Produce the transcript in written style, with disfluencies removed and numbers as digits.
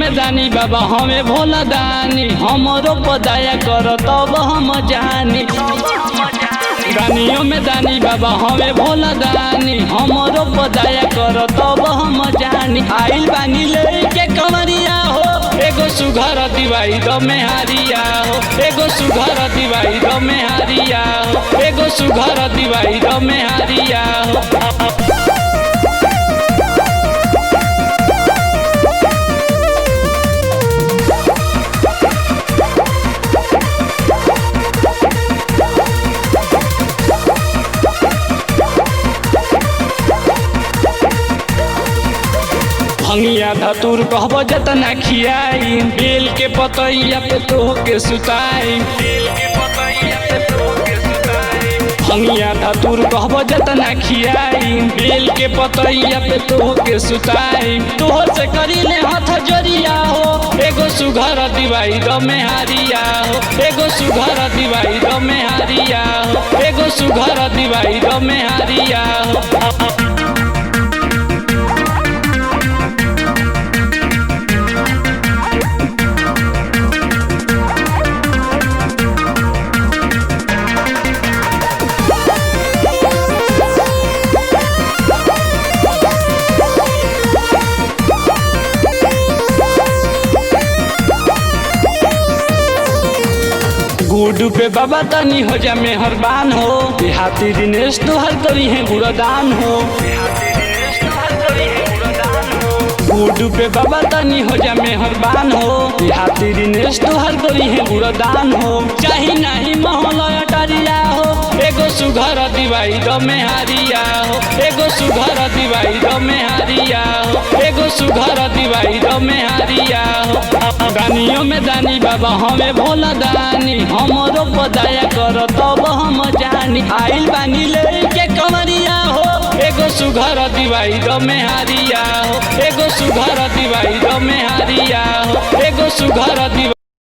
में दानी बाबा हमें भोला दानी, हमरो पदाया कर तब हम जानी। दानियों में दानी बाबा हमें भोला दानी, हमरो पदाया कर तब हम जानी। आइल बानी लेके कमरिया हो, एगो सुघर दिवाई द मेहारिया हो, एगो सुघर दिवाई द मेहारिया हो, एगो सुघर दिवाई द मेहारिया हो। भंगिया धतूर कहब जतना खियाई, बेल के पतैया पे तोह के सुताई। भंगिया धतूर कहब जतना खियाई, बेल के पतैया पे तोह के सुताई। तोह से करीले हाथ जोड़िया हो, एगो सुघर दिवाई द मेहारिया हो, एगो सुघर दिवाई द मेहारिया हो, एगो सुघर दिवाई द मेहारिया हो। गुडू पे बाबा तनी हो जा मेहरबान हो, देहाती दिनेश तोहर करी है गुणदान हो। गुडू पे बाबा तनी हो जा मेहरबान हो, देहाती दिनेश तोहर करी है गुणदान हो। चाही नहीं महल अटरिया हो, एगो सुघर दिवाई द मेहारिया हो, एगो सुघर दिवाई द मेहारिया हो, एगो सुघर दिवाई द मेहारिया हो। दानियों में दानी बाबा हमें भोला दानी, हमरो पदाया कर तब हम जानी। आइल बानी लेके कमरिया हो, एगो सुघर दिवाई द मेहारिया हो, एगो सुघर दिवाई द मेहारिया हो, एगो सुघर दिवाई।